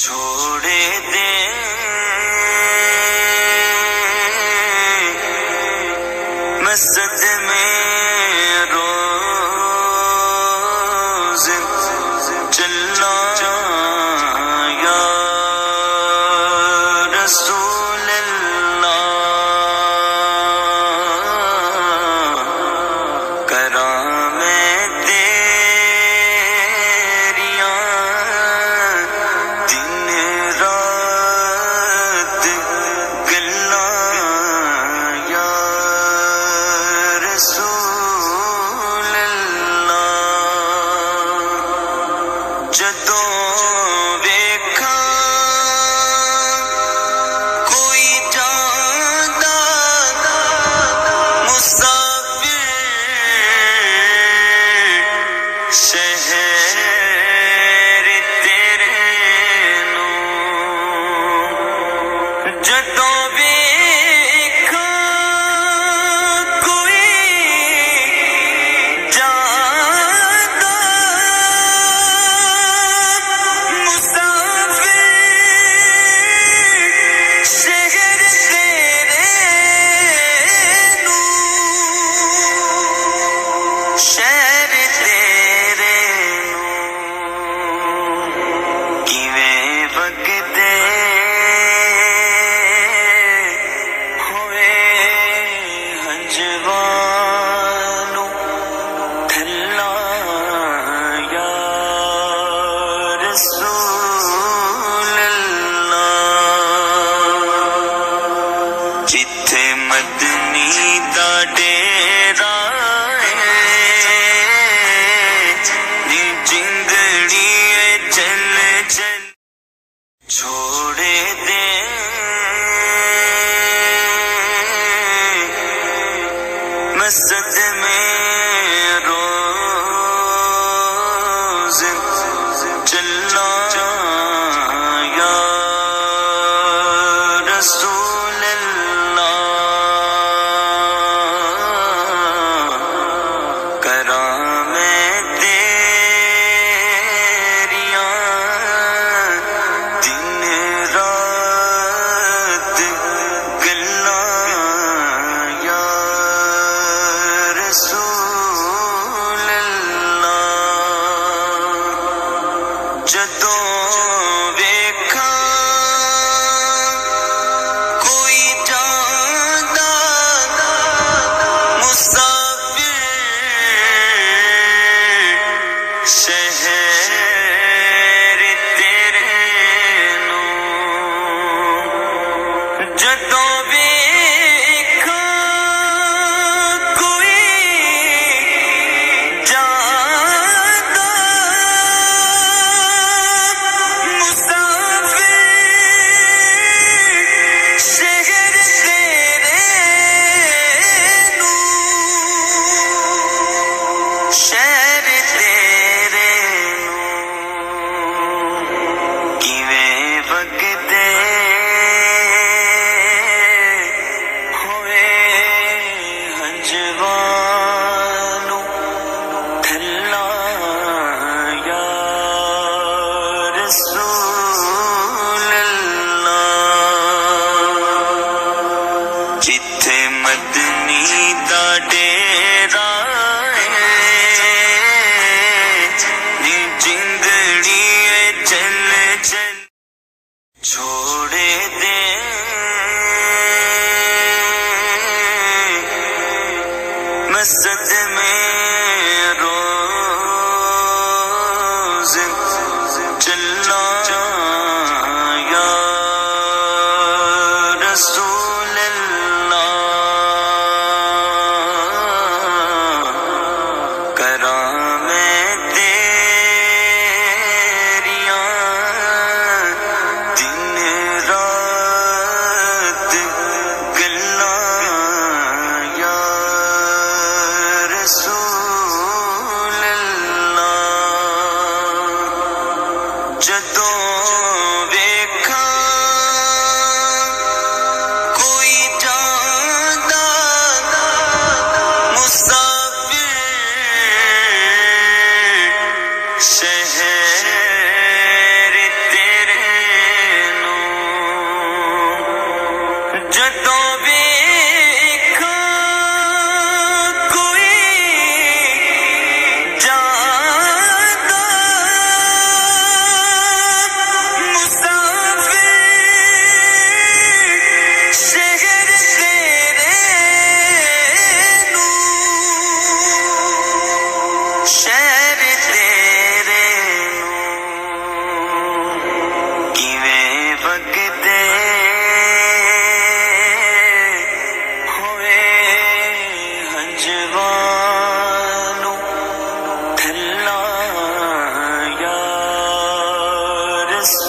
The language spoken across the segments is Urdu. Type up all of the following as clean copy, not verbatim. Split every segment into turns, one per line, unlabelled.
چھوڑے دے مسجد میں روز چلنا یا رسول اللہ، کرام تیریاں دن رات گلاں یا رسول اللہ، جدوں ویکھاں کوئی جاندا مسافر شہر تیرے نوں، جدوں ویکھاں کوئی جاندا مسافر شہر تیرے نوں، شہر تیرے نوں، کیویں وگدے ہوئے ہنجوانوں تھلا یا رسول اللہ، جتھے مدنی دا ڈیرا نی جنگڑی چل چل، چھوڑے دے مسجد میں روز چلنا یا رسول اللہ، کرام تیریاں دن رات گلاں یا رسول اللہ، جدوں ویکھاں کوئی جاندا مسافر شہر تیرے نوں، جدوں ویکھاں کوئی جاندا مسافر شہر تیرے نوں، شہر تیرے نوں، کیویں وگدے ہوئے ہنجوانوں تھلا یا رسول اللہ، جتھے مدنی دا ڈیرا نی جنگڑی چل چل، چھوڑے دے مسجد میں روز چلنا یا رسول اللہ، کرام تیریاں دن رات گلاں یا رسول اللہ، جدوں ویکھاں کوئی جاندا مسافر شہر تیرے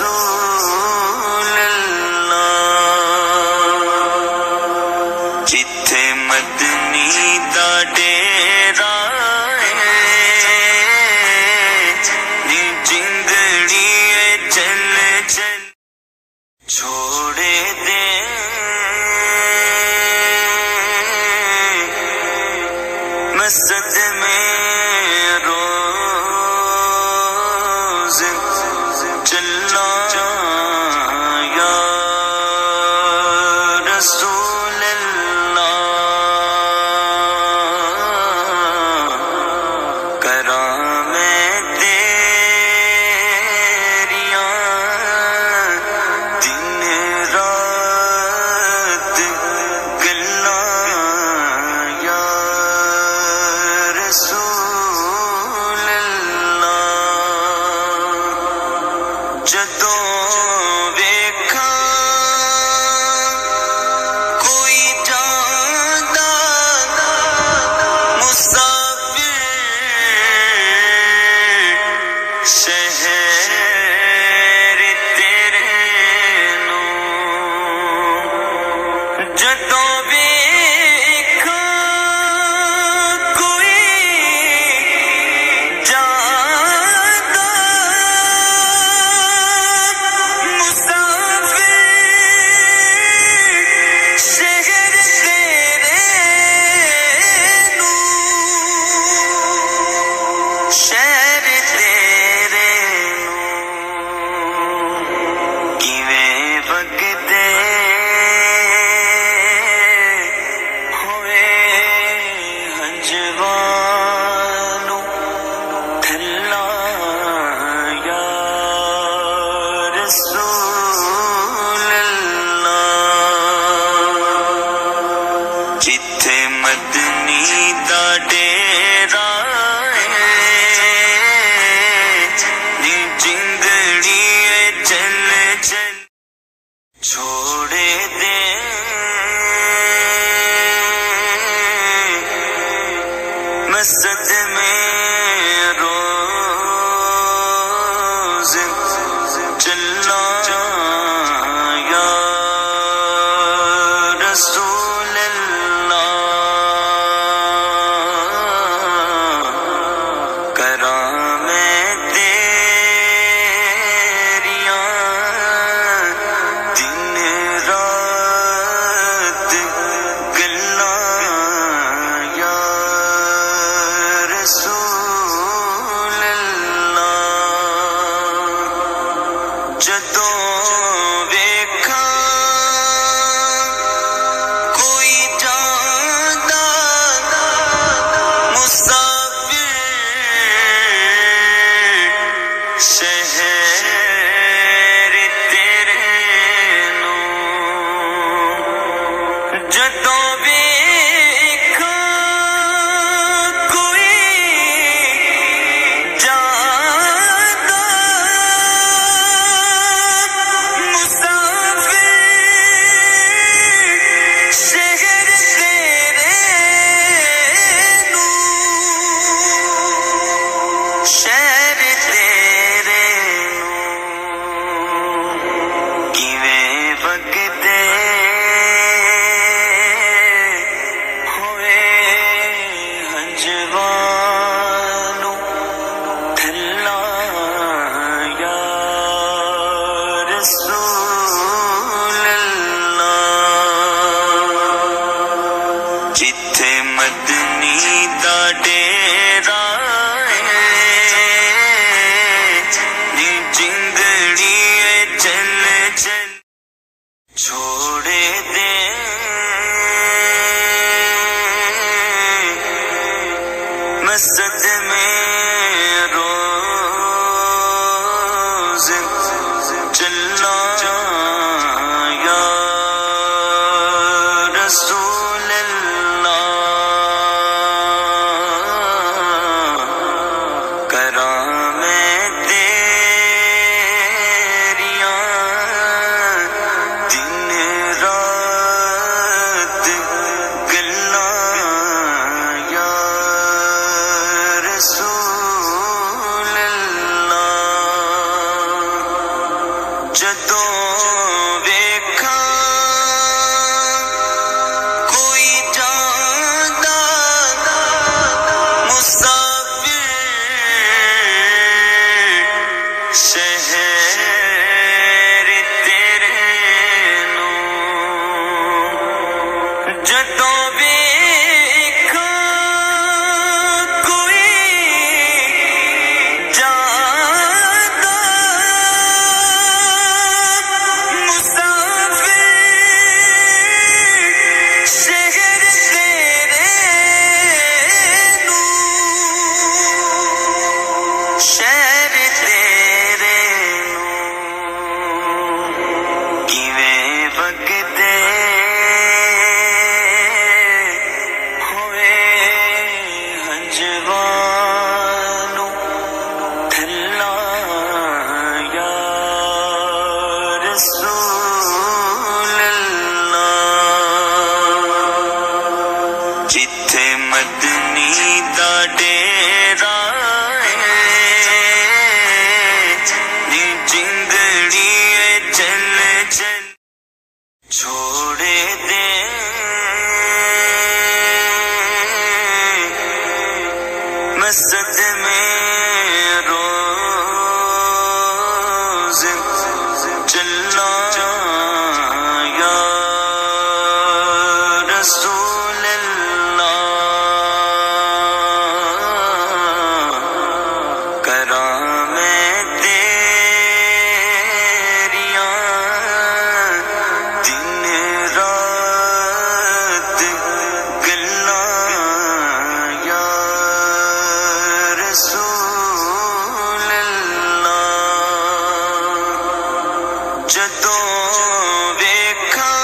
رسول اللہ جتھے مدنی دا ڈیرا نی جندڑی چل چل چھوڑے دے مسجد میں روز چلا یا رسول اللہ کراں میں تیریاں دن رات گلاں یا رسول اللہ جدوں ویکھاں کوئی جاندا مسافر شہر تیرے نوں جدوں ویکھاں کوئی جاندا مسافر شہر تیرے نوں شہر تیرے نوں کیویں وگدے ہوئے ہنجوانوں تھلا یا رسول اللہ جتھے مدنی دا ڈیرا نی جندڑی چل چل چھوڑے دے مسجد میں روز چلا یا رسول اللہ کراں میں تیریاں دن رات گلاں یا رسول اللہ جدوں ویکھاں کوئی جاندا مسافر شہر تیرے نوں جدوں ویکھاں کوئی جاندا مسافر شہر تیرے نوں شہر تیرے نوں کیویں وگدے ہوئے ہنجوانوں تھلا یا رسول اللہ جتھے مدنی دا ڈیرا نی جندڑی چل چل چھوڑے دے مسجد میں روز چلا جدوں ویکھاں کوئی جاندا مسافر شہر تیرے نوں جدوں جتھے مدنی دا ڈیرا نی جنگڑی چل چل چھوڑے دے مسجد میں روز چلا یا رسول جدوں ویکھاں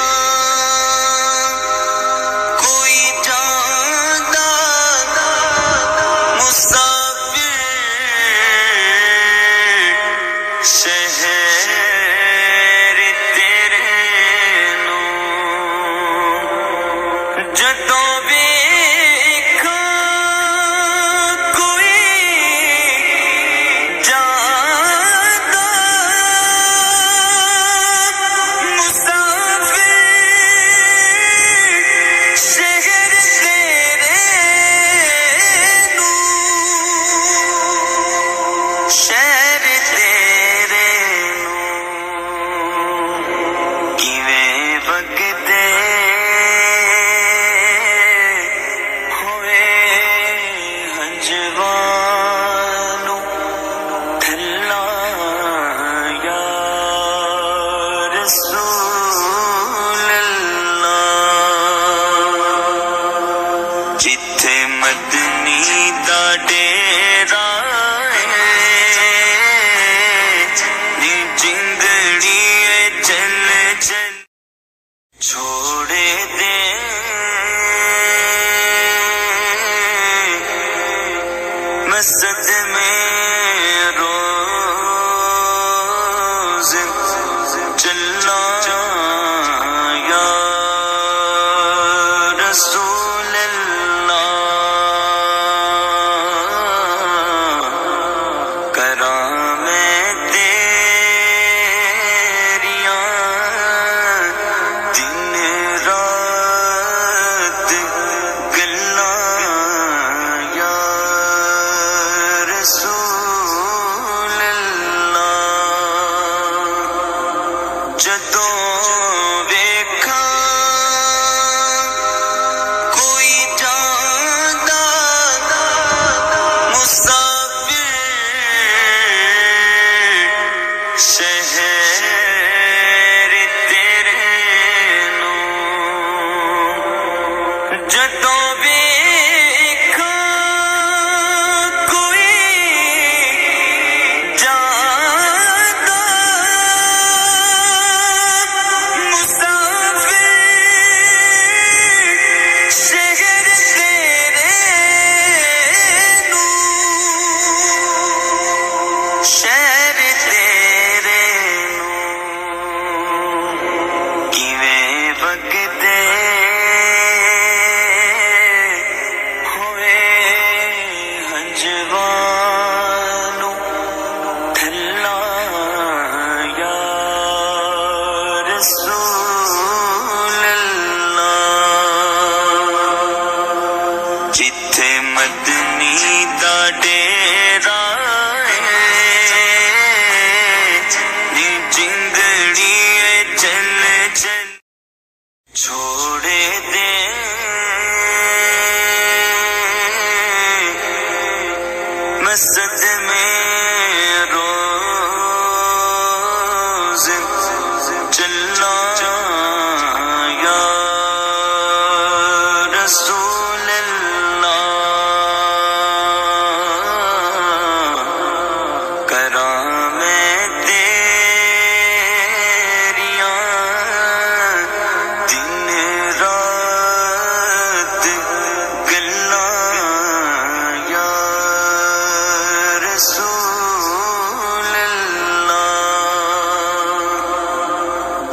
کوئی جاندا مسافر شہر تیرے نوں جدوں ویکھاں کوئی جتھے مدنی دا ڈیرا نی جنگڑی چل چل چھوڑے دے مسجد میں روز چلا یا رسول جدوں ویکھاں کوئی جاندا مسافر شہر تیرے نوں جدوں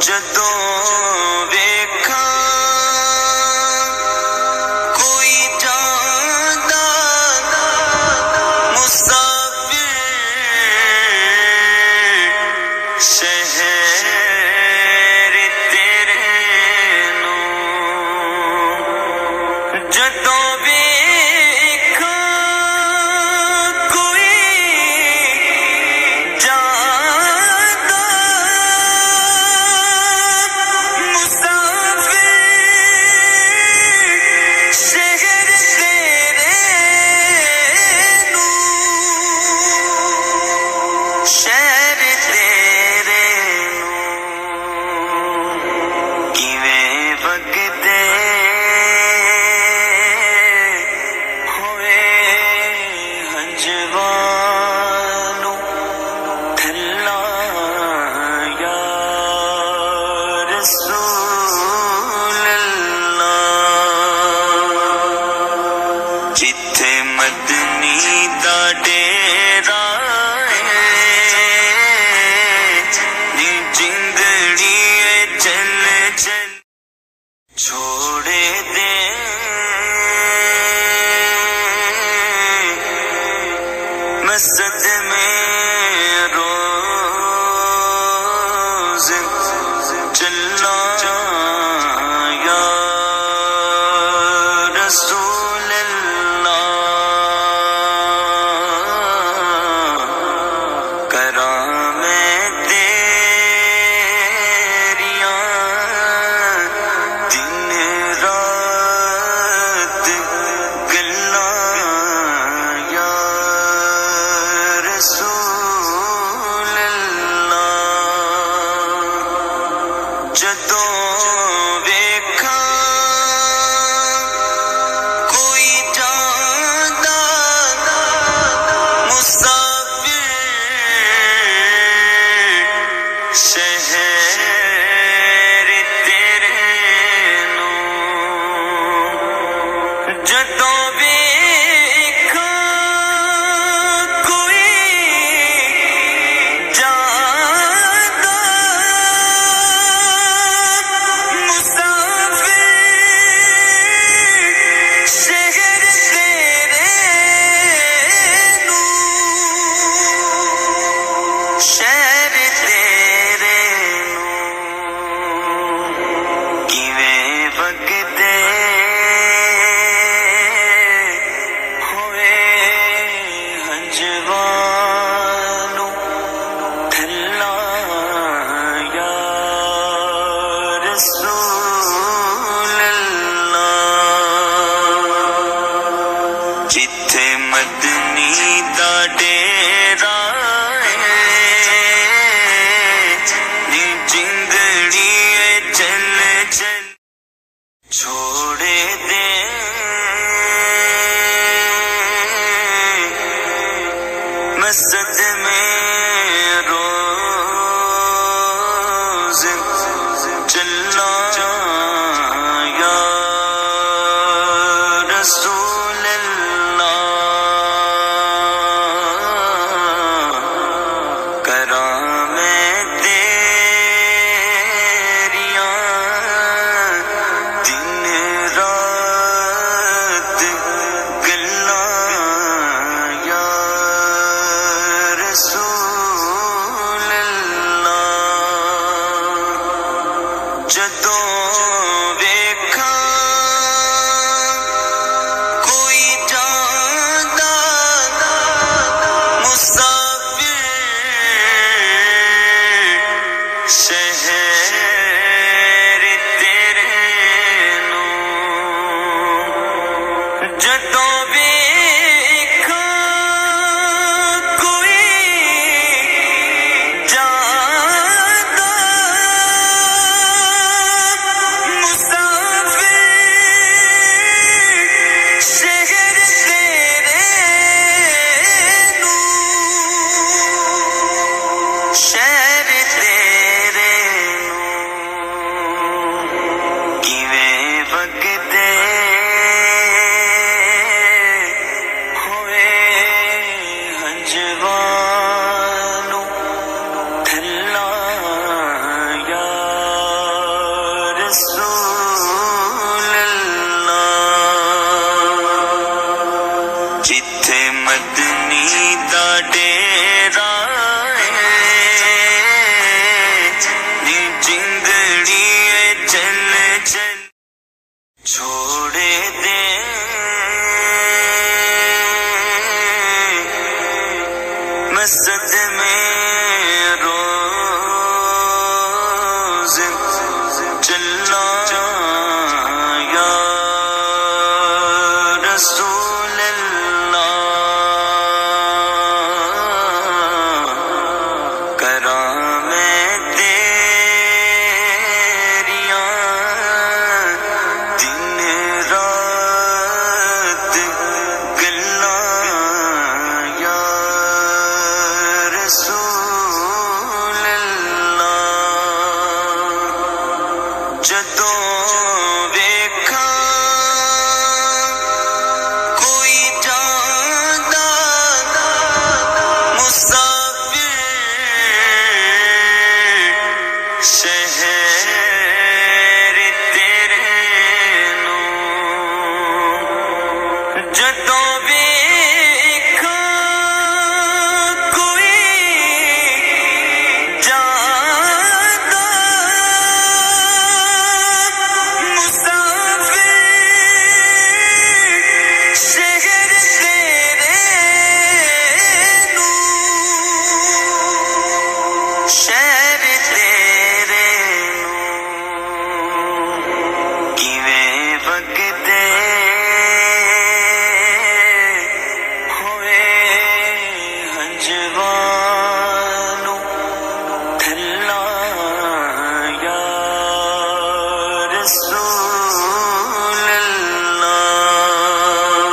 ਜਦੋਂ ਵੇਖਾਂ ਕੋਈ ਜਾਂਦਾ ਮੁਸਾਫਿਰ ਸ਼ਹਿਰ ਤੇਰੇ ਨੂੰ ਜਦੋਂ چھوڑے دے مسجد میں روز چلنا یا رسول اللہ کرام ਜਦੋਂ ਵੇਖਾਂ ਕੋਈ ਜਾਂਦਾ ਮੁਸਾਫਿਰ ਸ਼ਹਿਰ ਤੇਰੇ ਨੂੰ ਜਦੋਂ ਜਿੱਥੇ ਮਦਨੀ ਦਾ ਡੇਰਾ ਨੀ ਜਿੰਦੜੀ ਚੱਲ ਚੱਲ ਛੋੜੇ ਦੇ مسجد میں روز چلنا یا رسول اللہ کرام تیریاں دن رات گلاں یا رسول اللہ ਜਦੋਂ ਵੇਖਾਂ ਕੋਈ ਜਾਂਦਾ ਮੁਸਾਫਿਰ ਸ਼ਹਿਰ ਤੇਰੇ ਨੂੰ ਜਦੋਂ شہر تیرے نوں جدوں ویکھاں کوئی جاندا مسافر شہر تیرے نوں جدوں ویکھاں کوئی جاندا مسافر شہر تیرے نوں شہر تیرے نوں کیویں وگدے ہوئے ہنجوانوں تھلا یا رسول اللہ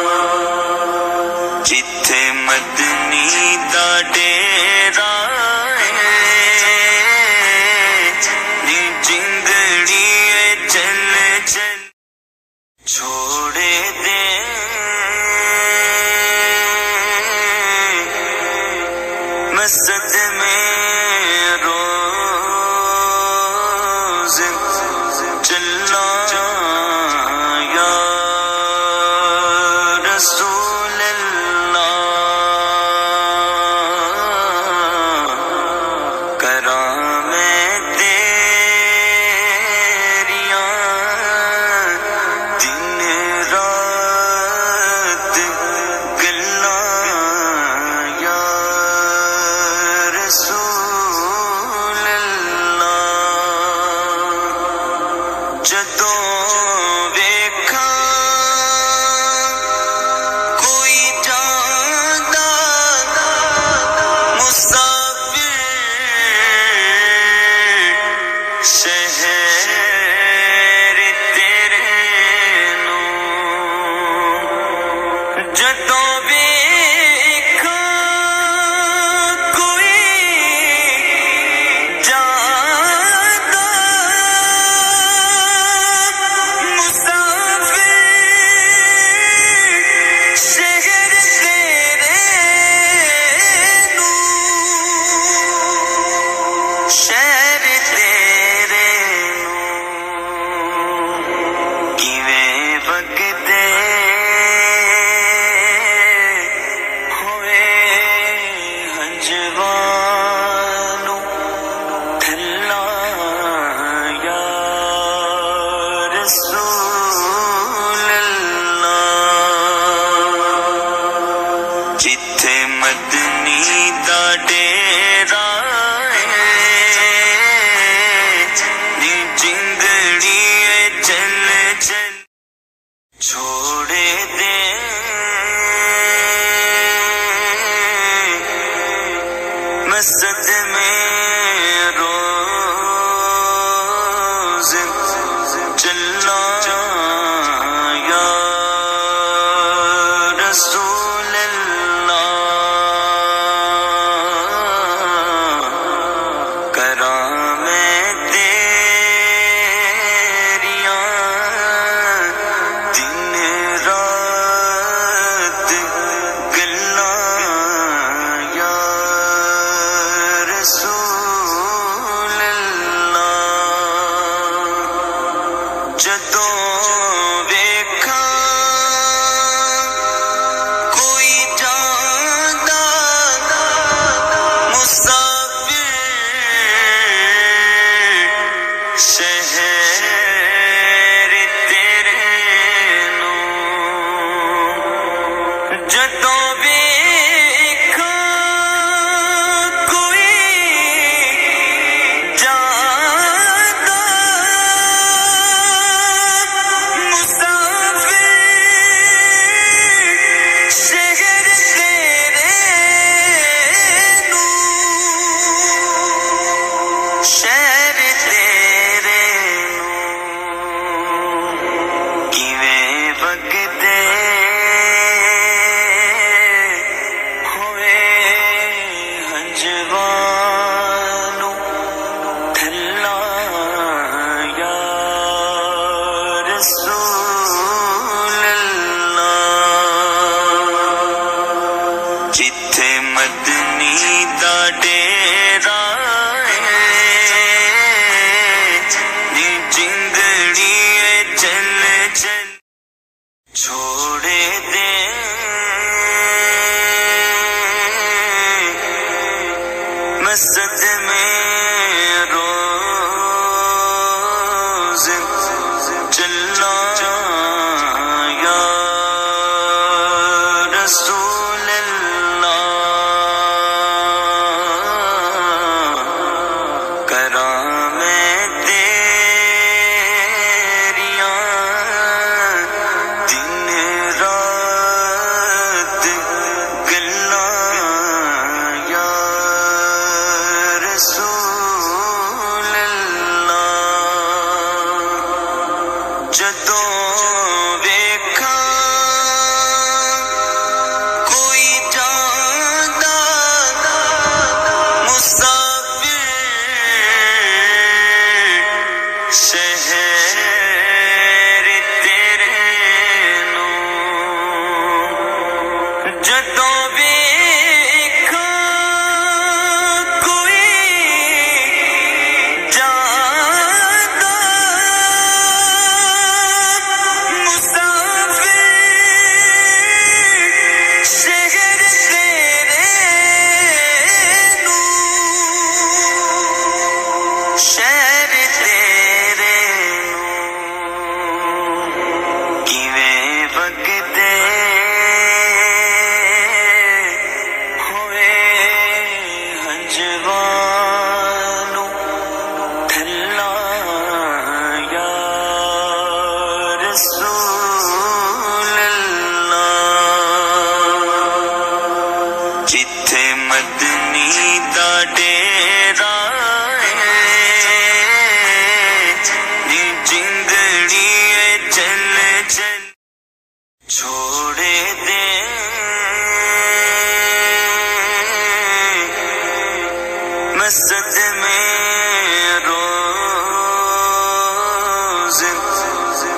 جتھے مدنی دا ڈیرا نی جنگڑی چل چل چھوڑے دے مسجد میں روز چلا یا رسول اللہ کراں میں تیریاں دن رات گلاں یا رسول اللہ جدوں ویکھاں کوئی جاندا مسافر شہر تیرے نوں جدوں ویکھاں کوئی جاندا مسافر شہر تیرے نوں شہر تیرے نوں کیویں وگدے ہوئے ہنجوانوں تھلا یا رسول اللہ جتھے مدنی دا ڈیرا نی جنگڑی چل چل چھوڑے دے مسجد میں روز چلا یا رسول اللہ کراں میں تیریاں دن رات گلاں یا رسول اللہ جدوں ویکھاں کوئی جاندا مسافر شہر تیرے نوں جدوں ویکھاں کوئی جاندا مسافر شہر تیرے نوں شہر تیرے جدوں ویکھاں کوئی جاندا مسافر شہر تیرے نوں جدوں ویکھاں کوئی جاندا مسافر شہر تیرے نوں شہر تیرے نوں کیویں وگدے ہوئے ہنجوانوں تھلا یا رسول اللہ جتھے مدنی دا ڈیرا نی جندڑی چل چل چھوڑے دے مسجد میں روز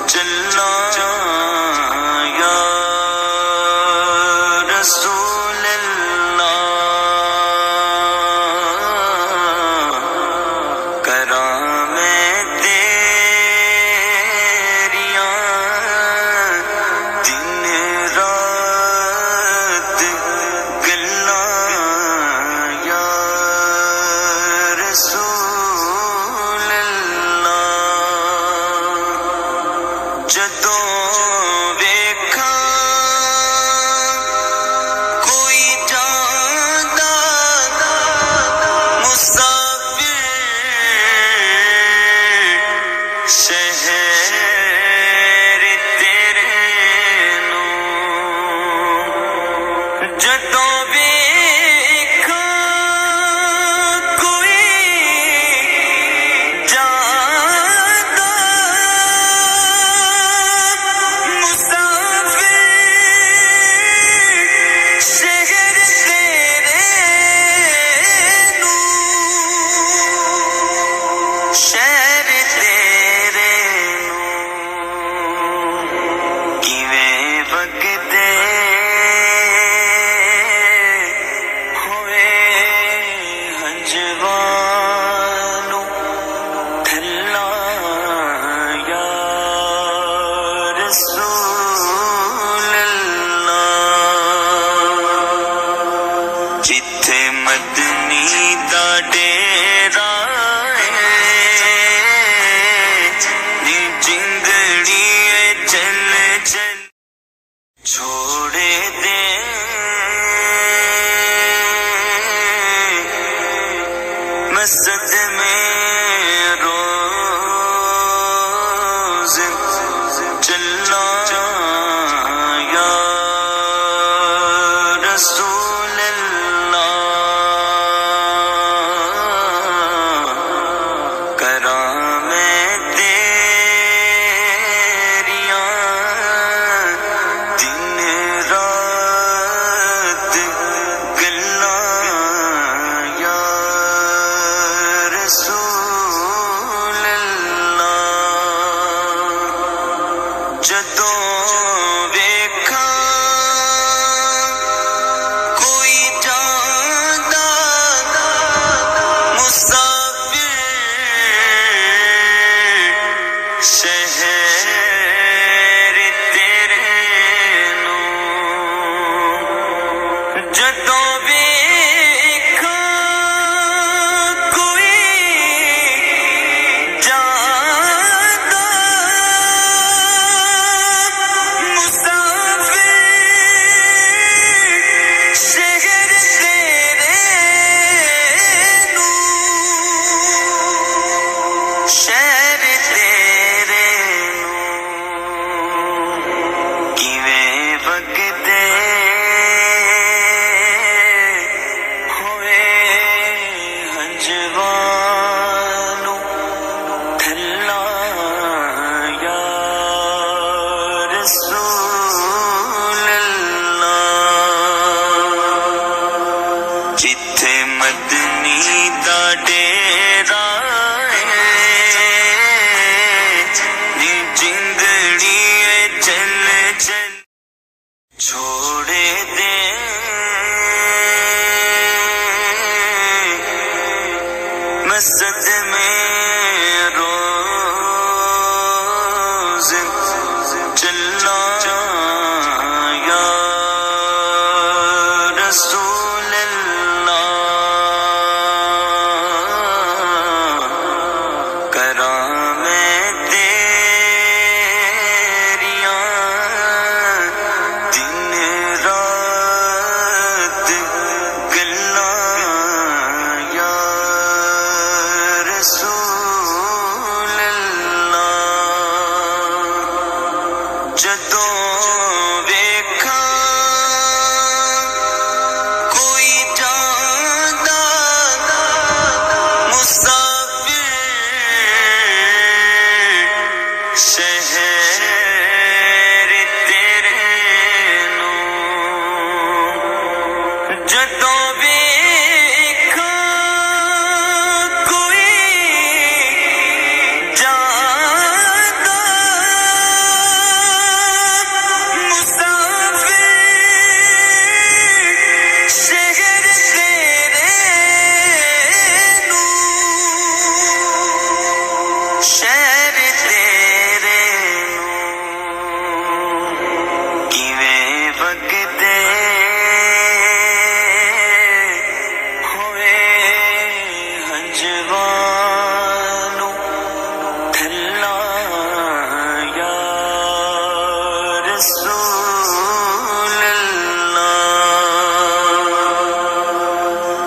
چلا یا رسول اللہ کراں میں تیریاں دن رات گلاں یا رسول اللہ جدوں ویکھاں کوئی جاندا مسافر شہر تیرے نوں جدوں ویکھاں کوئی جاندا مسافر شہر تیرے نوں شہر تیرے نوں کیویں وگدے ہوئے ہنجوانوں تھلا یا رسول اللہ جتھے مدنی دا ڈیرا نی جندڑی چل چل چھوڑے دے مسجد میں روز چلا یا رسول اللہ کراں میں تیریاں دن رات گلاں یا رسول اللہ جدوں ویکھاں کوئی جاندا مسافر شہر تیرے نوں جدوں ویکھاں کوئی جاندا مسافر شہر تیرے نوں شہر تیرے جدوں ویکھاں کوئی جاندا مسافر شہر تیرے نوں جدوں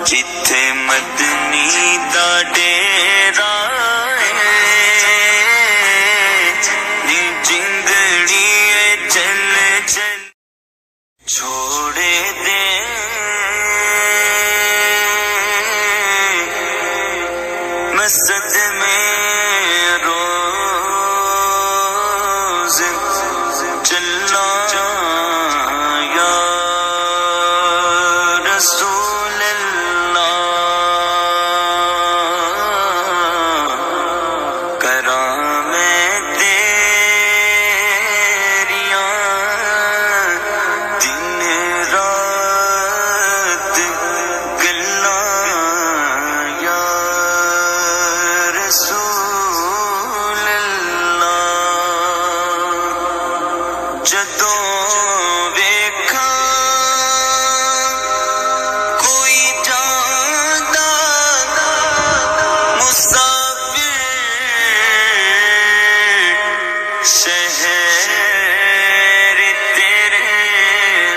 جتھے مدنی دا ڈیرا نی جندڑی چل چل چھوڑے دے مسجد میں روز چلا یا رسول جدوں ویکھاں کوئی جاندا مسافر شہر تیرے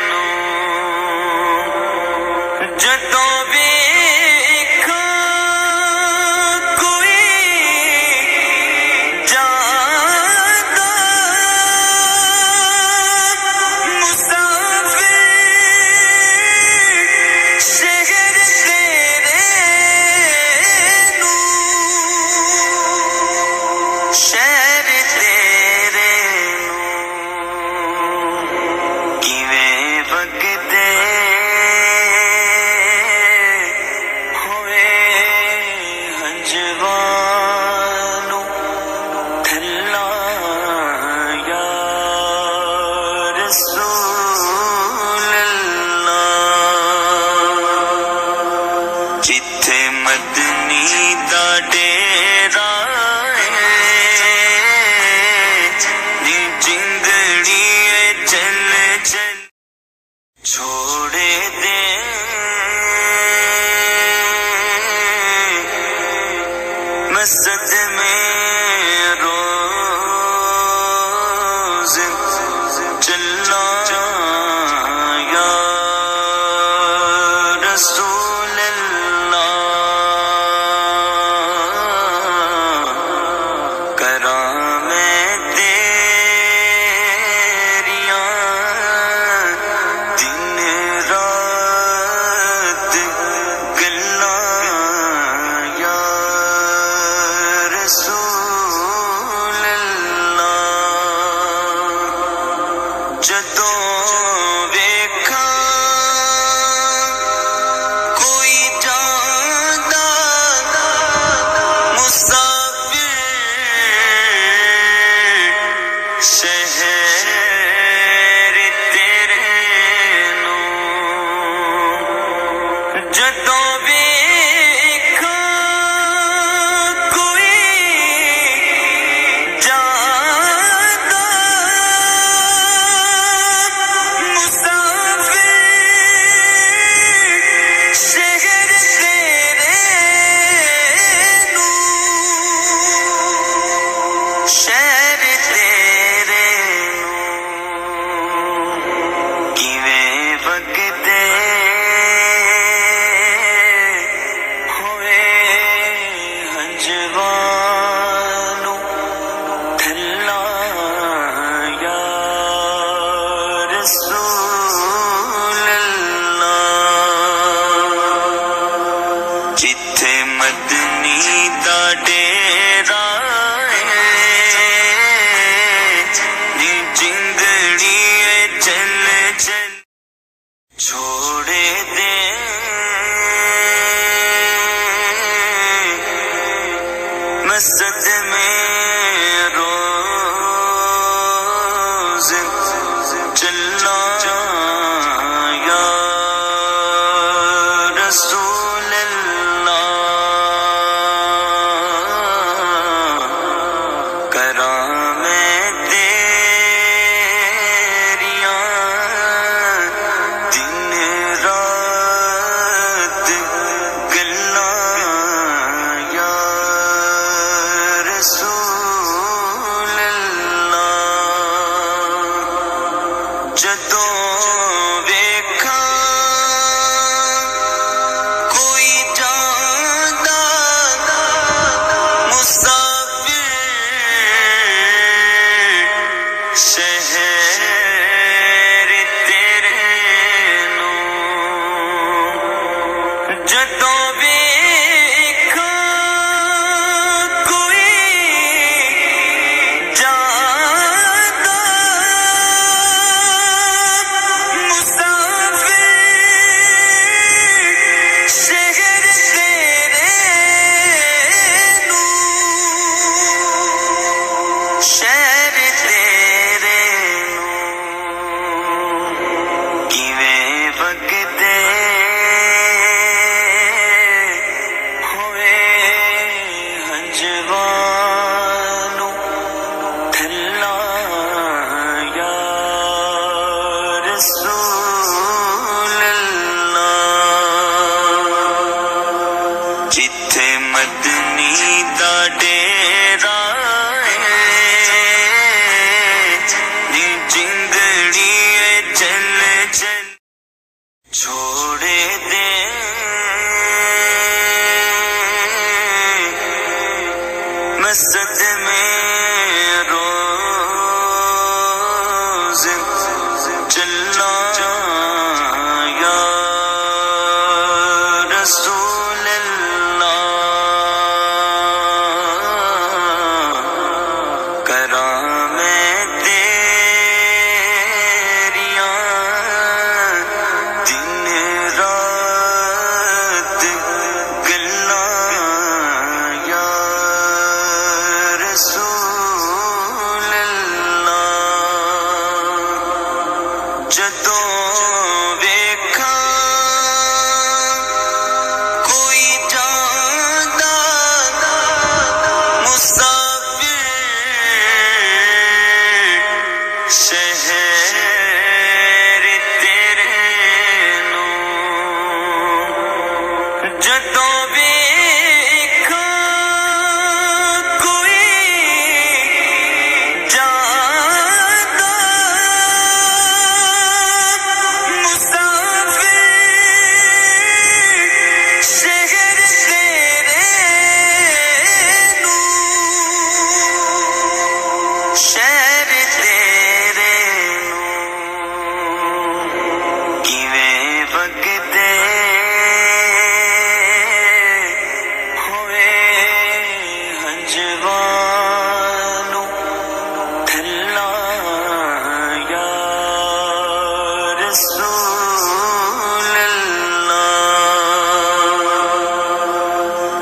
نوں جدوں جتھے مدنی دا ڈیرا نی جندڑی چل چل چھوڑے دے مسجد میں روز چلا یا رسول So مسجد میں روز چلنا یا رسول اللہ، کرام تیریاں دن رات گلاں یا رسول اللہ، جدوں ویکھاں کوئی جاندا مسافر شہر تیرے نوں، جدوں ویکھاں کوئی جاندا مسافر شہر تیرے نوں، شہر تیرے نوں، کیویں وگدے ہوئے ہنجوانوں تھلا یا رسول اللہ، جتھے مدنی دا ڈیرا نی جنگڑی چل چل چھوڑے دے مسجد میں روز چلنا یا رسول اللہ، کرام تیریاں دن رات گلاں یا رسول اللہ، جدوں ویکھاں کوئی جاندا مسافر شہر تیرے نوں، جدوں ویکھاں کوئی جاندا مسافر شہر تیرے نوں، شہر تیرے نوں، کیویں وگدے ہوئے ہنجوانوں تھلا یا رسول اللہ،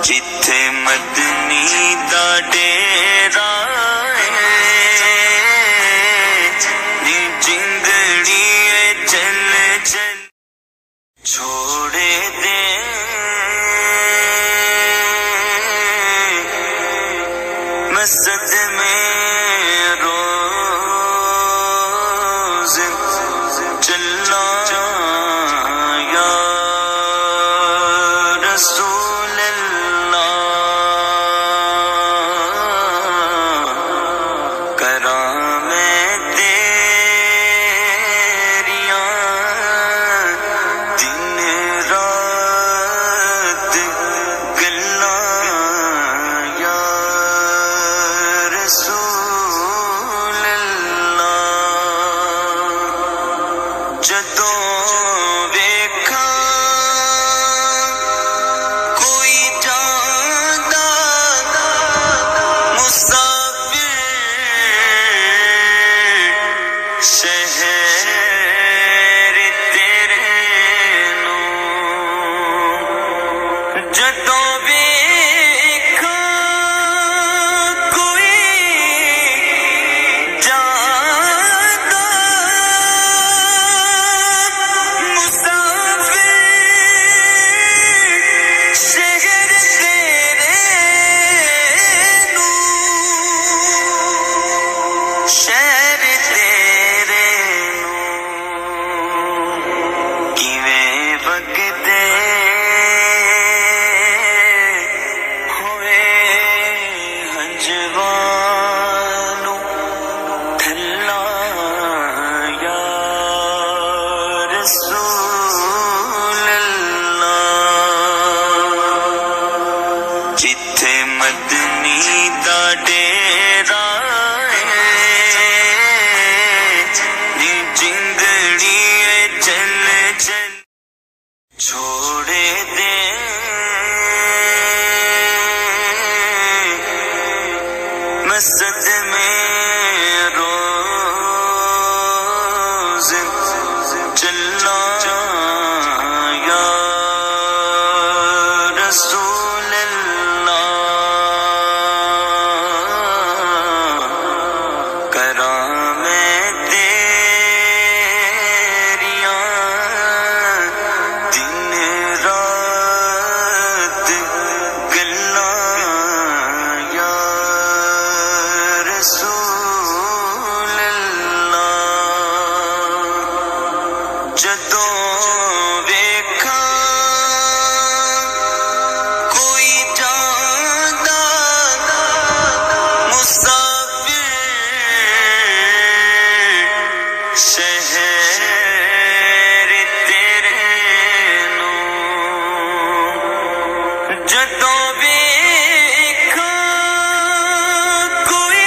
جتھے مدنی دا ڈیرا نی جنگڑی چل چل چھوڑے دے مسجد میں روز چلنا یا رسول اللہ، کرام تیریاں دن رات گلاں یا رسول ہنجوانوں تھلا یا رسول اللہ جتھے مدنی دا ڈیرا چھوڑے دے مسجد میں روز چلنا یا رسول اللہ کرام جدوں ویکھا کوئی جاندا مسافر شہر تیرے نوں جدوں ویکھا کوئی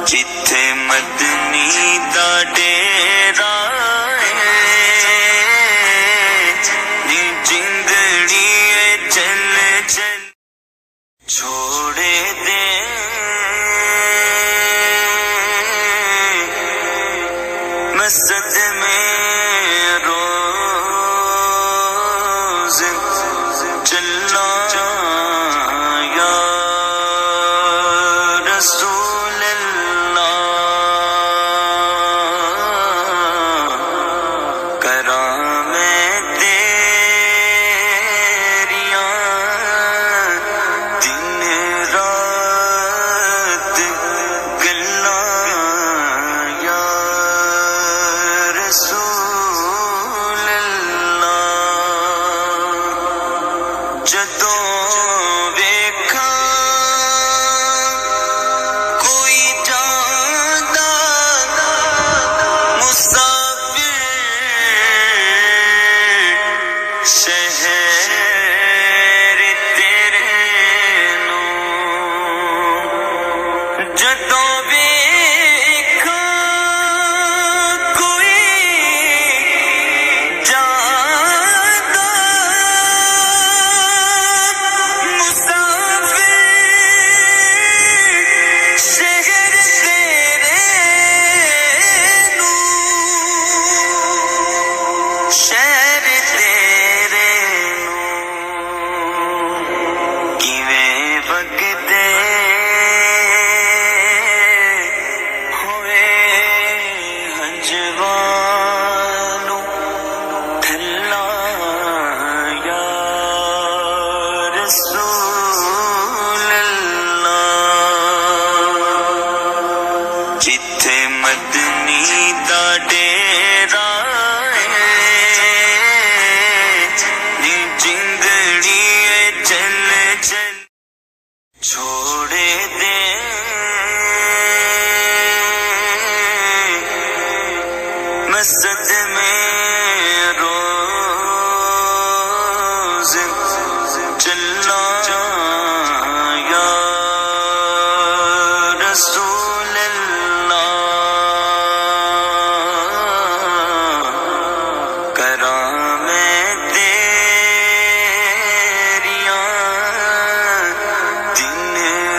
جتھے مدنی دا ڈیرا جنگڑی چل چل چھوڑے دے مسجد میں روز چلنا یا رسول کرام تیریاں دن رات گلاں یا رسول اللہ جدوں ویکھا کوئی جاندا مسافر شہر تیرے نوں جدوں ویکھا کوئی جاندا مسافر شہر تیرے نوں شہر تیرے نوں کیویں وگدے ہوئے ہنجوانوں تھلا یا رسول اللہ جتھے مدنی دا ڈیرا جنگڑی چل چل چھوڑے دے مسجد میں روز چلنا یا رسول اللہ کرام تیریاں دن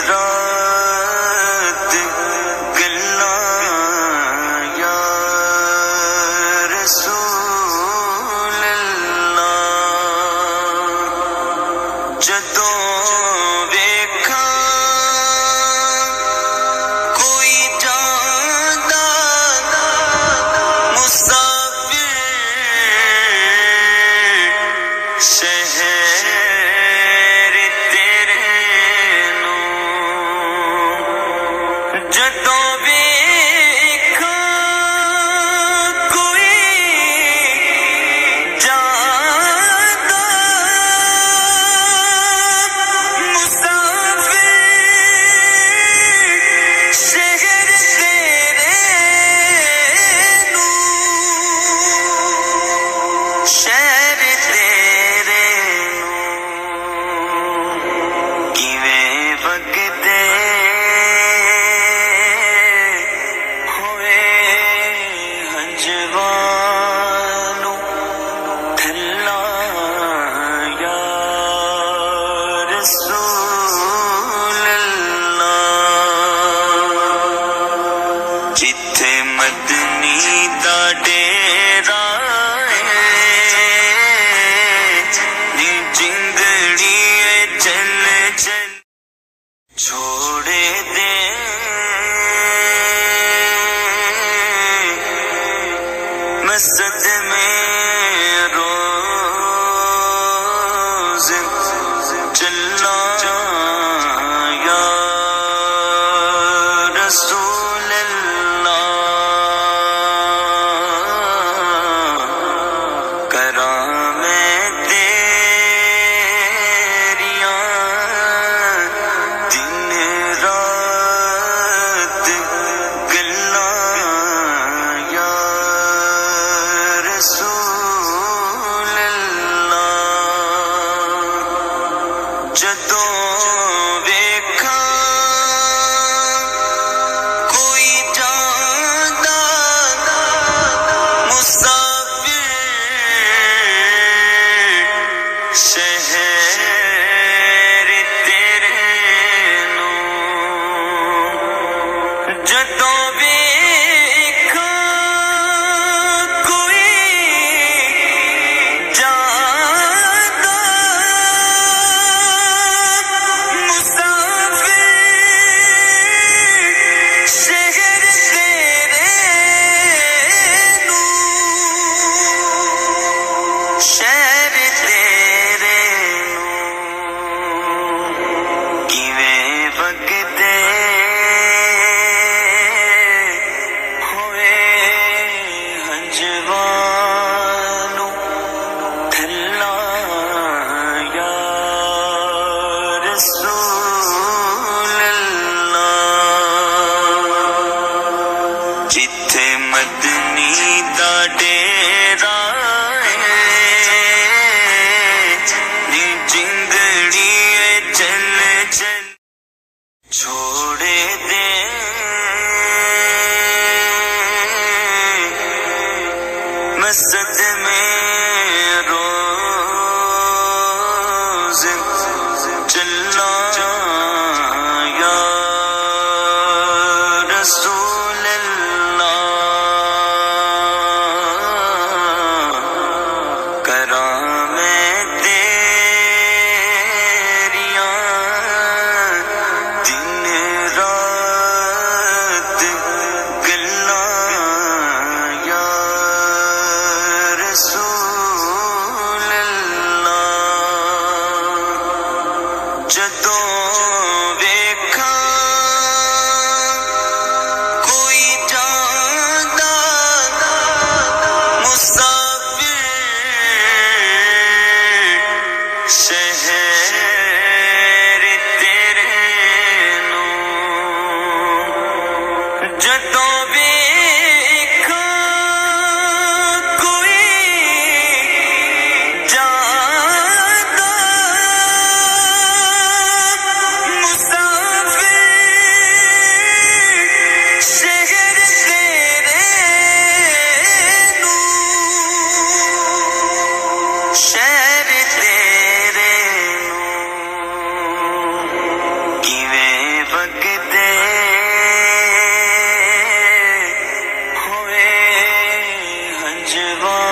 رات گلاں یا مسجد میں روز چلنا یا رسول اللہ، کرام تیریاں دن رات گلاں یا رسول اللہ، جدوں ویکھاں کوئی جاندا مسافر شہر تیرے نوں، جدوں ویکھاں کوئی جاندا مسافر شہر تیرے نوں، شہر تیرے نوں، کیویں وگدے ہوئے ہنجوانوں تھلا یا رسول اللہ، جتھے مدنی دا ڈیرا نی جندڑی چل چل چھوڑے دے مسجد میں روز چلنا یا رسول اللہ، کرام تیریاں دن رات گلاں یا رسول اللہ، جدوں ویکھاں کوئی جاندا مسافر شہر تیرے نوں، جدوں ویکھاں کوئی جاندا مسافر شہر تیرے نوں، شہر تیرے نوں، کیویں وگدے ہوئے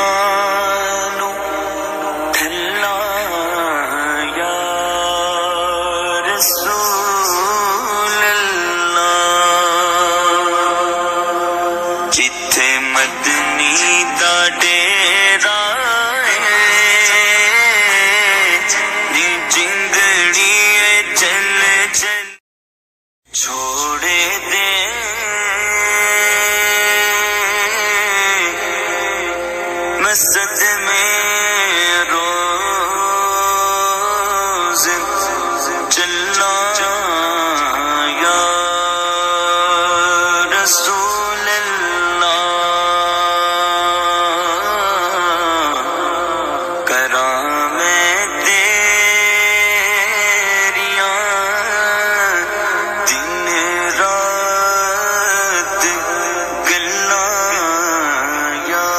ہنجوانوں تھلا یا رسول اللہ، جتھے مدنی دا ڈیرا نی جندڑی چل چل چھوڑے دے مسجد میں روز چلنا یا رسول اللہ، کرام تیریاں دن رات گلاں یا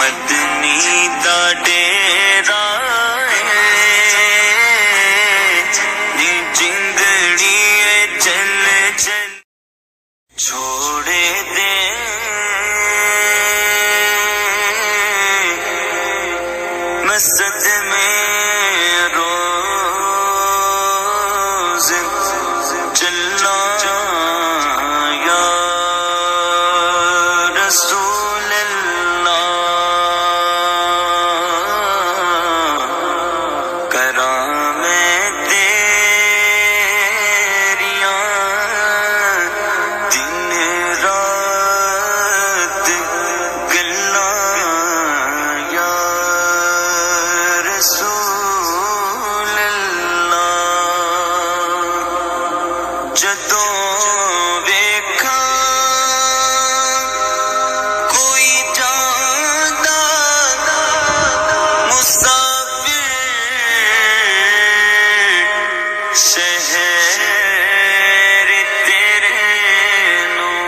مدنی دا ڈیرا نی جنگڑی چل چل چھوڑے دے مسجد میں روز چلنا یا رسول اللہ کراں میں تیریاں دن رات گلاں یا رسول اللہ جدوں ویکھاں کوئی جاندا مسافر شہر تیرے نوں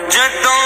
جدوں